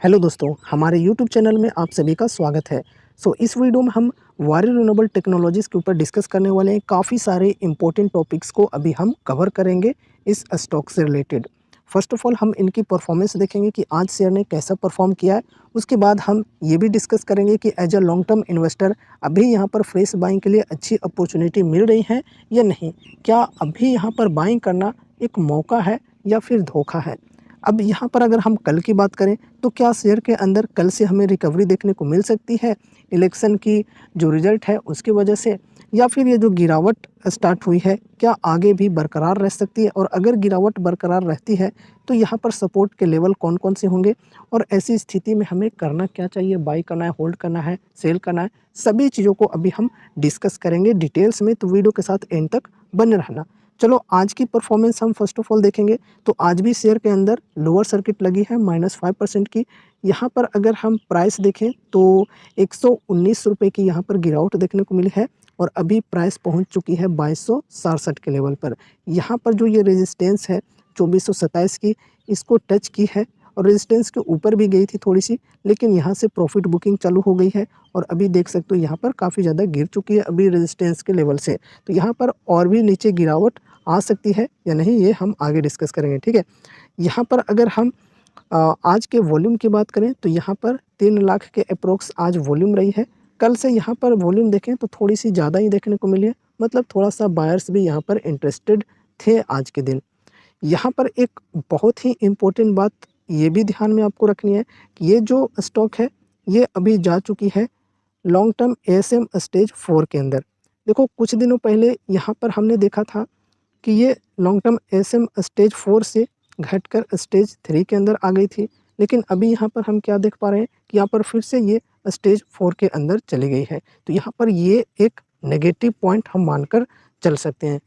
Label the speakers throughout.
Speaker 1: Hello दोस्तों, हमारे YouTube channel में आप सभी का स्वागत है। इस वीडियो में हम वारी रिन्यूएबल टेक्नोलॉजीज़ के ऊपर डिस्कस करने वाले हैं। काफ़ी सारे इंपॉर्टेंट टॉपिक्स को अभी हम कवर करेंगे इस स्टॉक से रिलेटेड। फर्स्ट ऑफ ऑल हम इनकी परफॉर्मेंस देखेंगे कि आज शेयर ने कैसा परफॉर्म किया है। उसके बाद हम ये भी डिस्कस करेंगे कि as a long term investor अभी यहाँ पर फ्रेश बाइंग के लिए अच्छी अपॉर्चुनिटी मिल रही है या नहीं। क्या अभी यहाँ पर बाइंग करना एक मौका है या फिर धोखा है। अब यहाँ पर अगर हम कल की बात करें तो क्या शेयर के अंदर कल से हमें रिकवरी देखने को मिल सकती है इलेक्शन की जो रिजल्ट है उसकी वजह से, या फिर ये जो गिरावट स्टार्ट हुई है क्या आगे भी बरकरार रह सकती है। और अगर गिरावट बरकरार रहती है तो यहाँ पर सपोर्ट के लेवल कौन कौन से होंगे और ऐसी स्थिति में हमें करना क्या चाहिए, बाई करना है, होल्ड करना है, सेल करना है, सभी चीज़ों को अभी हम डिस्कस करेंगे डिटेल्स में। तो वीडियो के साथ एंड तक बने रहना। चलो आज की परफॉर्मेंस हम फर्स्ट ऑफ ऑल देखेंगे। तो आज भी शेयर के अंदर लोअर सर्किट लगी है -5% की। यहाँ पर अगर हम प्राइस देखें तो 119 रुपये की यहाँ पर गिरावट देखने को मिली है और अभी प्राइस पहुँच चुकी है 2267 के लेवल पर। यहाँ पर जो ये रेजिस्टेंस है 2427 की, इसको टच की है और रेजिस्टेंस के ऊपर भी गई थी थोड़ी सी, लेकिन यहाँ से प्रॉफिट बुकिंग चालू हो गई है और अभी देख सकते हो यहाँ पर काफ़ी ज़्यादा गिर चुकी है अभी रेजिस्टेंस के लेवल से। तो यहाँ पर और भी नीचे गिरावट आ सकती है या नहीं, ये हम आगे डिस्कस करेंगे, ठीक है। यहाँ पर अगर हम आज के वॉल्यूम की बात करें तो यहाँ पर 3 लाख के अप्रोक्स आज वॉल्यूम रही है। कल से यहाँ पर वॉल्यूम देखें तो थोड़ी सी ज़्यादा ही देखने को मिली है, मतलब थोड़ा सा बायर्स भी यहाँ पर इंटरेस्टेड थे आज के दिन। यहाँ पर एक बहुत ही इम्पोर्टेंट बात ये भी ध्यान में आपको रखनी है कि ये जो स्टॉक है ये अभी जा चुकी है लॉन्ग टर्म एएसएम स्टेज 4 के अंदर। देखो कुछ दिनों पहले यहाँ पर हमने देखा था कि ये लॉन्ग टर्म एएसएम स्टेज 4 से घटकर स्टेज 3 के अंदर आ गई थी, लेकिन अभी यहाँ पर हम क्या देख पा रहे हैं कि यहाँ पर फिर से ये स्टेज 4 के अंदर चली गई है। तो यहाँ पर ये एक नेगेटिव पॉइंट हम मानकर चल सकते हैं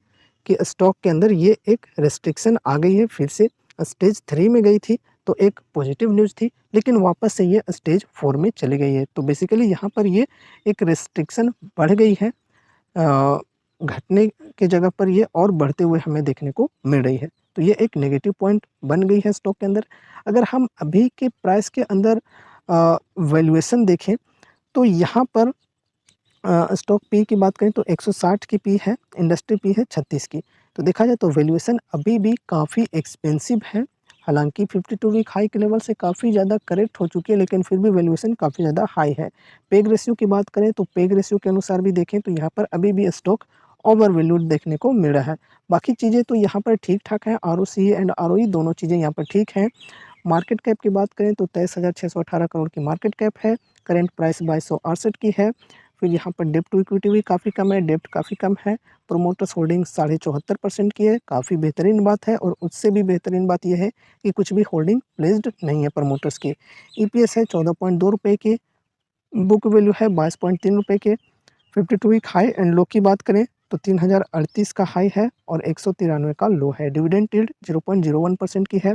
Speaker 1: कि स्टॉक के अंदर ये एक रेस्ट्रिक्शन आ गई है, फिर से स्टेज 3 में गई थी तो एक पॉजिटिव न्यूज़ थी, लेकिन वापस से ये स्टेज 4 में चली गई है। तो बेसिकली यहाँ पर ये एक रेस्ट्रिक्शन बढ़ गई है, घटने के जगह पर ये और बढ़ते हुए हमें देखने को मिल रही है। तो ये एक नेगेटिव पॉइंट बन गई है स्टॉक के अंदर। अगर हम अभी के प्राइस के अंदर वैल्यूएशन देखें तो यहाँ पर स्टॉक पी की बात करें तो 160 की पी है, इंडस्ट्री पी है 36 की। तो देखा जाए तो वैल्यूएशन अभी भी काफ़ी एक्सपेंसिव है। हालाँकि 52 वीक हाई के लेवल से काफ़ी ज़्यादा करेक्ट हो चुकी है, लेकिन फिर भी वैल्यूएशन काफ़ी ज़्यादा हाई है। पेग रेशियो की बात करें तो पेग रेशियो के अनुसार भी देखें तो यहाँ पर अभी भी स्टॉक ओवर वैल्यूड देखने को मिल रहा है। बाकी चीज़ें तो यहाँ पर ठीक-ठाक हैं, आरओसी एंड आरओई दोनों चीज़ें यहाँ पर ठीक हैं। मार्केट कैप की बात करें तो 23,618 करोड़ की मार्केट कैप है। करेंट प्राइस 2268 की है। फिर यहाँ पर डेब्ट टू इक्विटी भी काफ़ी कम है, डेब्ट काफ़ी कम है। प्रोमोटर्स होल्डिंग 74.5% की है, काफ़ी बेहतरीन बात है। और उससे भी बेहतरीन बात यह है कि कुछ भी होल्डिंग प्लेस्ड नहीं है प्रमोटर्स की। ईपीएस है 14.2 रुपये की, बुक वैल्यू है 22.3 रुपये के। 52 वीक हाई एंड लो की बात करें तो 3038 का हाई है और 193 का लो है। डिविडेंड यील्ड 0.01% की है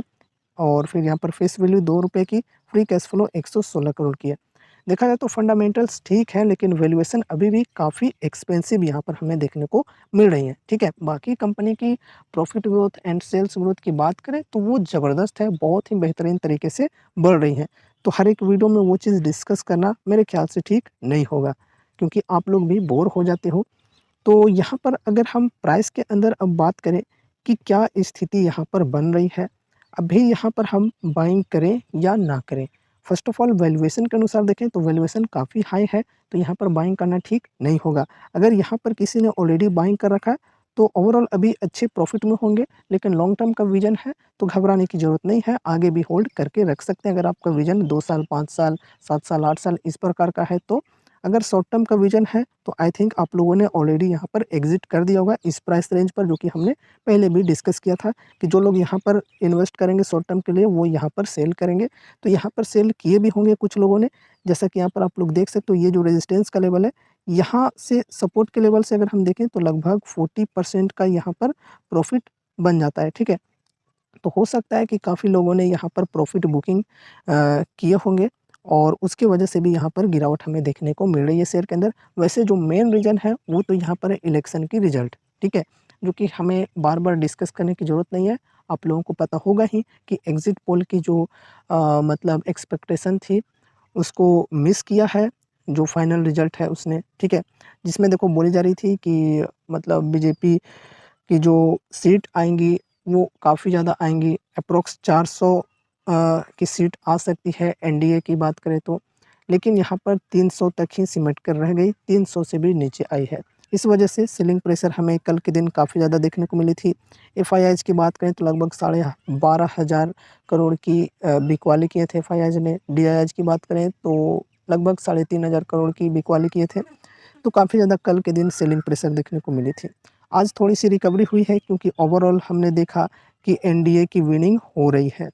Speaker 1: और फिर यहाँ पर फेस वैल्यू 2 रुपये की, फ्री कैश फ्लो 116 करोड़ की है। देखा जाए तो फंडामेंटल्स ठीक है, लेकिन वैल्यूएशन अभी भी काफ़ी एक्सपेंसिव यहाँ पर हमें देखने को मिल रही है, ठीक है। बाकी कंपनी की profit growth and sales growth की बात करें तो वो ज़बरदस्त है, बहुत ही बेहतरीन तरीके से बढ़ रही है। तो हर एक वीडियो में वो चीज़ डिस्कस करना मेरे ख्याल से ठीक नहीं होगा, क्योंकि आप लोग भी बोर हो जाते हो। तो यहाँ पर अगर हम प्राइस के अंदर अब बात करें कि क्या स्थिति यहाँ पर बन रही है, अभी यहाँ पर हम बाइंग करें या ना करें। फर्स्ट ऑफ ऑल वैल्यूएशन के अनुसार देखें तो वैल्यूएशन काफ़ी हाई है, तो यहाँ पर बाइंग करना ठीक नहीं होगा। अगर यहाँ पर किसी ने ऑलरेडी बाइंग कर रखा है तो ओवरऑल अभी अच्छे प्रॉफिट में होंगे, लेकिन लॉन्ग टर्म का विजन है तो घबराने की ज़रूरत नहीं है, आगे भी होल्ड करके रख सकते हैं। अगर आपका विजन 2 साल, 5 साल, 7 साल, 8 साल इस प्रकार का है तो। अगर शॉर्ट टर्म का विजन है तो आई थिंक आप लोगों ने ऑलरेडी यहाँ पर एग्जिट कर दिया होगा इस प्राइस रेंज पर, जो कि हमने पहले भी डिस्कस किया था कि जो लोग यहाँ पर इन्वेस्ट करेंगे शॉर्ट टर्म के लिए वो यहाँ पर सेल करेंगे। तो यहाँ पर सेल किए भी होंगे कुछ लोगों ने, जैसा कि यहाँ पर आप लोग देख सकते हो। ये जो रेजिस्टेंस का लेवल है, यहाँ से सपोर्ट के लेवल से अगर हम देखें तो लगभग 40% का यहाँ पर प्रॉफिट बन जाता है, ठीक है। तो हो सकता है कि काफ़ी लोगों ने यहाँ पर प्रॉफिट बुकिंग किए होंगे और उसकी वजह से भी यहाँ पर गिरावट हमें देखने को मिल रही है शेयर के अंदर। वैसे जो मेन रीज़न है वो तो यहाँ पर है इलेक्शन की रिज़ल्ट, ठीक है, जो कि हमें बार-बार डिस्कस करने की ज़रूरत नहीं है। आप लोगों को पता होगा ही कि एग्ज़िट पोल की जो मतलब एक्सपेक्टेशन थी उसको मिस किया है, जो फाइनल रिज़ल्ट है उसने, ठीक है? जिसमें देखो बोली जा रही थी कि मतलब बीजेपी की जो सीट आएँगी वो काफ़ी ज़्यादा आएँगी, अप्रॉक्स 400 की सीट आ सकती है एनडीए की बात करें तो। लेकिन यहाँ पर 300 तक ही सिमट कर रह गई, 300 से भी नीचे आई है। इस वजह से सेलिंग प्रेशर हमें कल के दिन काफ़ी ज़्यादा देखने को मिली थी। एफआईआईज़ की बात करें तो लगभग साढ़े 12,000 करोड़ की बिकवाली किए थे एफआईआईज़ ने। डीआईआईज़ की बात करें तो लगभग 3,500 करोड़ की बिकवाली किए थे। तो काफ़ी ज़्यादा कल के दिन सेलिंग प्रेशर देखने को मिली थी। आज थोड़ी-सी रिकवरी हुई है क्योंकि ओवरऑल हमने देखा कि एनडीए की विनिंग हो रही है,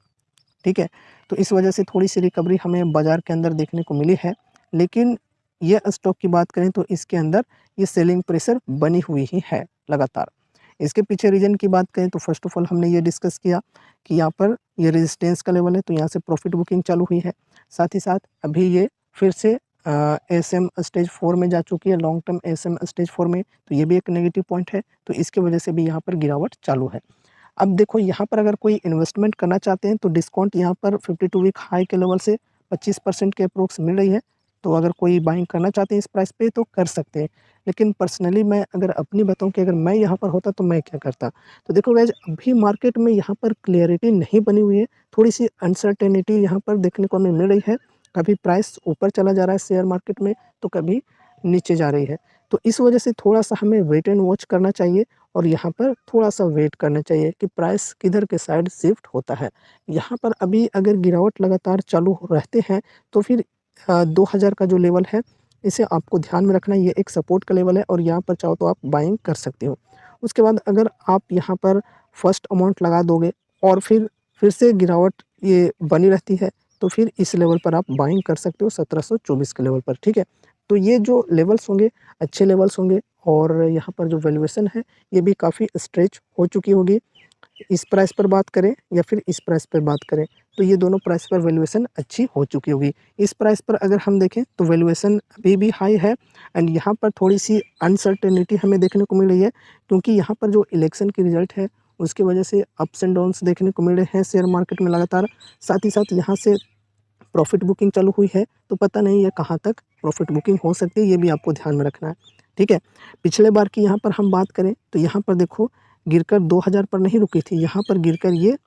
Speaker 1: ठीक है? तो इस वजह से थोड़ी-सी रिकवरी हमें बाज़ार के अंदर देखने को मिली है। लेकिन ये स्टॉक की बात करें तो इसके अंदर ये सेलिंग प्रेशर बनी हुई ही है लगातार। इसके पीछे रीज़न की बात करें तो फ़र्स्ट ऑफ ऑल हमने ये डिस्कस किया कि यहाँ पर ये रेजिस्टेंस का लेवल है तो यहाँ से प्रॉफ़िट बुकिंग चालू हुई है। साथ ही साथ अभी ये फिर से एसएम स्टेज 4 में जा चुकी है, लॉन्ग टर्म एसएम स्टेज 4 में, तो ये भी एक नेगेटिव पॉइंट है, तो इसकी वजह से भी यहाँ पर गिरावट चालू है। अब देखो यहाँ पर अगर कोई इन्वेस्टमेंट करना चाहते हैं तो डिस्काउंट यहाँ पर 52 वीक हाई के लेवल से 25% के अप्रोक्स मिल रही है। तो अगर कोई बाइंग करना चाहते हैं इस प्राइस पे तो कर सकते हैं। लेकिन पर्सनली मैं अगर अपनी बताऊँ कि अगर मैं यहाँ पर होता तो मैं क्या करता? तो देखो गाइज़ अभी मार्केट में यहाँ पर क्लैरिटी नहीं बनी हुई है, थोड़ी-सी अनसर्टेनिटी यहाँ पर देखने को हमें मिल रही है। कभी प्राइस ऊपर चला जा रहा है शेयर मार्केट में तो कभी नीचे जा रही है। तो इस वजह से थोड़ा-सा हमें वेट एंड वॉच करना चाहिए और यहाँ पर थोड़ा-सा वेट करना चाहिए कि प्राइस किधर के साइड शिफ्ट होता है। यहाँ पर अभी अगर गिरावट लगातार चालू रहते हैं तो फिर 2000 का जो लेवल है इसे आपको ध्यान में रखना है, ये एक सपोर्ट का लेवल है और यहाँ पर चाहो तो आप बाइंग कर सकते हो। उसके बाद अगर आप यहाँ पर फर्स्ट अमाउंट लगा दोगे और फिर से गिरावट ये बनी रहती है तो फिर इस लेवल पर आप बाइंग कर सकते हो 1724 के लेवल पर, ठीक है? तो ये जो लेवल्स होंगे अच्छे लेवल्स होंगे और यहाँ पर जो वैल्यूएशन है ये भी काफ़ी स्ट्रेच हो चुकी होगी। इस प्राइस पर बात करें या फिर इस प्राइस पर बात करें, तो ये दोनों प्राइस पर वैल्यूएशन अच्छी हो चुकी होगी। इस प्राइस पर अगर हम देखें तो वैल्यूएशन अभी भी हाई है एंड यहाँ पर थोड़ी-सी अनसर्टेनिटी हमें देखने को मिल रही है क्योंकि यहाँ पर जो इलेक्शन की रिज़ल्ट है, उसकी वजह से अप्स एंड डाउन्स देखने को मिल रहे हैं शेयर मार्केट में लगातार। साथ ही साथ यहाँ से प्रॉफ़िट बुकिंग चालू हुई है, तो पता नहीं ये कहाँ तक प्रॉफ़िट बुकिंग हो सकती है, ये भी आपको ध्यान में रखना है, ठीक है? पिछले बार की यहाँ पर हम बात करें, तो यहाँ पर देखो गिरकर 2000 पर नहीं रुकी थी, यहाँ पर गिरकर ये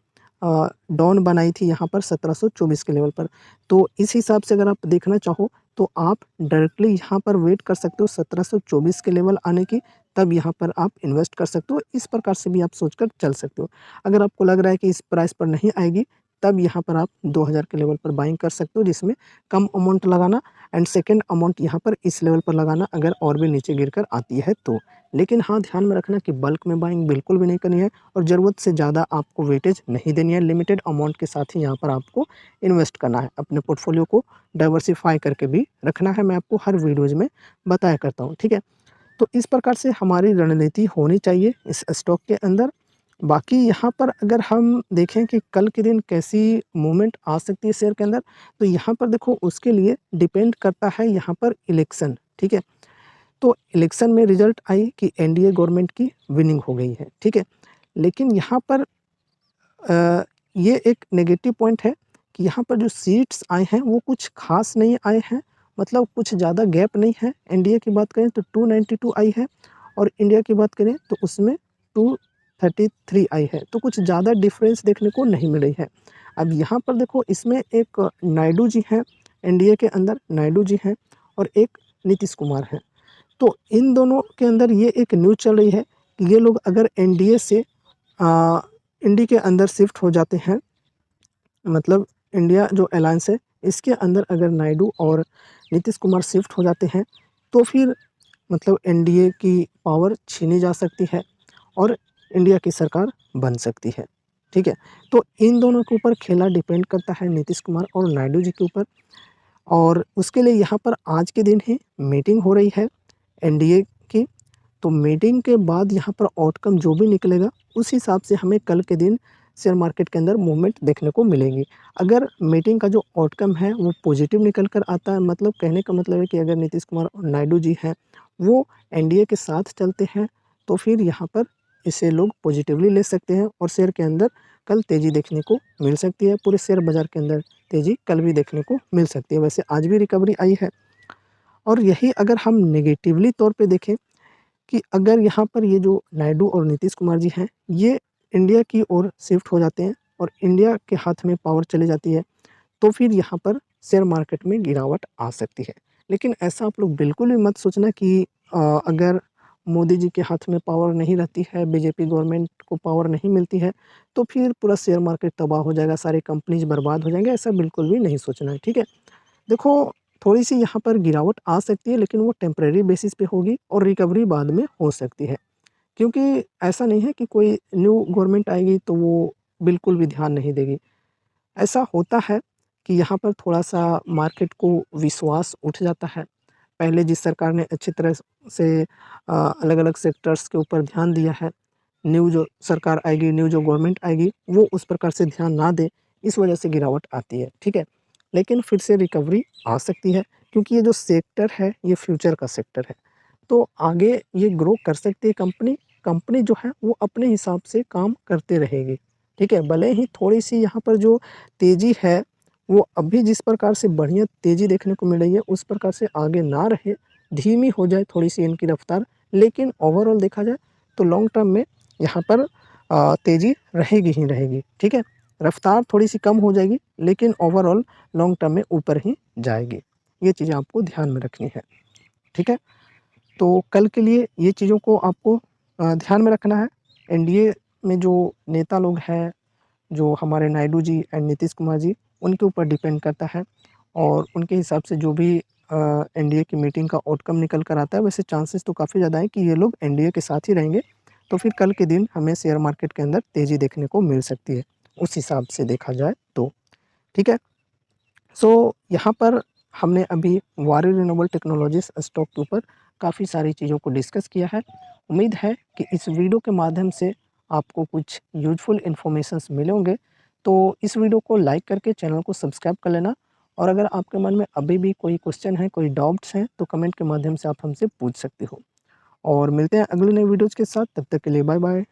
Speaker 1: डाउन बनाई थी यहाँ पर 1724 के लेवल पर। तो इस हिसाब से अगर आप देखना चाहो, तो आप डायरेक्टली यहाँ पर वेट कर सकते हो 1724 के लेवल आने की, तब यहाँ पर आप इन्वेस्ट कर सकते हो। इस प्रकार से भी आप सोचकर चल सकते हो। अगर आपको लग रहा है कि इस प्राइस पर नहीं आएगी, तब यहाँ पर आप 2000 के लेवल पर बाइंग कर सकते हो जिसमें कम अमाउंट लगाना एंड सेकंड अमाउंट यहाँ पर इस लेवल पर लगाना अगर और भी नीचे गिरकर आती है तो। लेकिन हाँ, ध्यान में रखना कि बल्क में बाइंग बिल्कुल भी नहीं करनी है और ज़रूरत से ज़्यादा आपको वेटेज नहीं देनी है। लिमिटेड अमाउंट के साथ ही यहाँ पर आपको इन्वेस्ट करना है। अपने पोर्टफोलियो को डाइवर्सिफ़ाई करके भी रखना है, मैं आपको हर वीडियोज़ में बताया करता हूँ, ठीक है? तो इस प्रकार से हमारी रणनीति होनी चाहिए इस स्टॉक के अंदर। बाकी यहाँ पर अगर हम देखें कि कल के दिन कैसी मूवमेंट आ सकती है शेयर के अंदर, तो यहाँ पर देखो उसके लिए डिपेंड करता है यहाँ पर इलेक्शन, ठीक है? तो इलेक्शन में रिज़ल्ट आई कि एनडीए गवर्नमेंट की विनिंग हो गई है, ठीक है? लेकिन यहाँ पर ये एक नेगेटिव पॉइंट है कि यहाँ पर जो सीट्स आए हैं वो कुछ ख़ास नहीं आए हैं, मतलब कुछ ज़्यादा गैप नहीं है। एनडीए की बात करें तो 292 आई है और इंडिया की बात करें तो उसमें 233 आई है, तो कुछ ज़्यादा डिफरेंस देखने को नहीं मिल रही है। अब यहाँ पर देखो इसमें एक नायडू जी हैं, एनडीए के अंदर नायडू जी हैं और एक नीतीश कुमार हैं। तो इन दोनों के अंदर ये एक न्यूज़ चल रही है कि ये लोग अगर एनडीए से अ, इंडी के अंदर शिफ्ट हो जाते हैं, मतलब इंडिया जो अलायंस है इसके अंदर अगर नायडू और नीतीश कुमार शिफ्ट हो जाते हैं तो फिर मतलब एनडीए की पावर छीनी जा सकती है और इंडिया की सरकार बन सकती है, ठीक है? तो इन दोनों के ऊपर खेला डिपेंड करता है नीतीश कुमार और नायडू जी के ऊपर और उसके लिए यहाँ पर आज के दिन ही मीटिंग हो रही है एनडीए की। तो मीटिंग के बाद यहाँ पर आउटकम जो भी निकलेगा उस हिसाब से हमें कल के दिन शेयर मार्केट के अंदर मूवमेंट देखने को मिलेगी। अगर मीटिंग का जो आउटकम है वो पॉजिटिव निकल कर आता है, मतलब कहने का मतलब है कि अगर नीतीश कुमार और नायडू जी हैं वो एनडीए के साथ चलते हैं तो फिर यहाँ पर इसे लोग पॉजिटिवली ले सकते हैं और शेयर के अंदर कल तेज़ी देखने को मिल सकती है। पूरे शेयर बाज़ार के अंदर तेज़ी कल भी देखने को मिल सकती है। वैसे आज भी रिकवरी आई है और यही अगर हम नेगेटिवली तौर पे देखें कि अगर यहाँ पर ये जो नायडू और नीतीश कुमार जी हैं, ये इंडिया की ओर शिफ्ट हो जाते हैं और इंडिया के हाथ में पावर चली जाती है, तो फिर यहाँ पर शेयर मार्केट में गिरावट आ सकती है। लेकिन ऐसा आप लोग बिल्कुल भी मत सोचना कि अगर मोदी जी के हाथ में पावर नहीं रहती है, बीजेपी गवर्नमेंट को पावर नहीं मिलती है, तो फिर पूरा शेयर मार्केट तबाह हो जाएगा, सारे कंपनीज़ बर्बाद हो जाएँगे, ऐसा बिल्कुल भी नहीं सोचना है, ठीक है? देखो, थोड़ी-सी यहाँ पर गिरावट आ सकती है लेकिन वो टेम्परेरी बेसिस पे होगी और रिकवरी बाद में हो सकती है। क्योंकि ऐसा नहीं है कि कोई न्यू गवर्नमेंट आएगी तो वो बिल्कुल भी ध्यान नहीं देगी। ऐसा होता है कि यहाँ पर थोड़ा-सा मार्केट को विश्वास उठ जाता है। पहले जिस सरकार ने अच्छी तरह से अलग-अलग सेक्टर्स के ऊपर ध्यान दिया है, न्यू जो सरकार आएगी, न्यू जो गवर्नमेंट आएगी, वो उस प्रकार से ध्यान ना दे, इस वजह से गिरावट आती है, ठीक है? लेकिन फिर से रिकवरी आ सकती है क्योंकि ये जो सेक्टर है, ये फ्यूचर का सेक्टर है। तो आगे ये ग्रो कर सकती है कंपनी, कंपनी जो है वो अपने हिसाब से काम करते रहेगी, ठीक है? भले ही थोड़ी-सी यहाँ पर जो तेज़ी है, वो अभी जिस प्रकार से बढ़िया तेज़ी देखने को मिल रही है, उस प्रकार से आगे ना रहे, धीमी हो जाए थोड़ी-सी इनकी रफ़्तार, लेकिन ओवरऑल देखा जाए तो लॉन्ग टर्म में यहाँ पर तेज़ी रहेगी ही रहेगी, ठीक है? रफ़्तार थोड़ी-सी कम हो जाएगी, लेकिन ओवरऑल लॉन्ग टर्म में ऊपर ही जाएगी। ये चीज़ें आपको ध्यान में रखनी है, ठीक है? तो कल के लिए ये चीज़ों को आपको ध्यान में रखना है। एनडीए में जो नेता लोग हैं, जो हमारे नायडू जी एंड नीतीश कुमार जी, उनके ऊपर डिपेंड करता है और उनके हिसाब से जो भी एनडीए की मीटिंग का आउटकम निकल कर आता है, वैसे चांसेस तो काफ़ी ज़्यादा है कि ये लोग एनडीए के साथ ही रहेंगे। तो फिर कल के दिन हमें शेयर मार्केट के अंदर तेज़ी देखने को मिल सकती है, उस हिसाब से देखा जाए तो, ठीक है? सो यहाँ पर हमने अभी वारी रिन्यूएबल टेक्नोलॉजीज़ स्टॉक के ऊपर काफ़ी सारी चीज़ों को डिस्कस किया है। उम्मीद है कि इस वीडियो के माध्यम से आपको कुछ यूज़फुल इन्फॉर्मेशंस मिले होंगे। तो इस वीडियो को लाइक करके चैनल को सब्सक्राइब कर लेना और अगर आपके मन में अभी भी कोई क्वेश्चन है, कोई डाउट्स हैं, तो कमेंट के माध्यम से आप हमसे पूछ सकते हो। और मिलते हैं अगले नए वीडियोज़ के साथ, तब तक के लिए बाय बाय।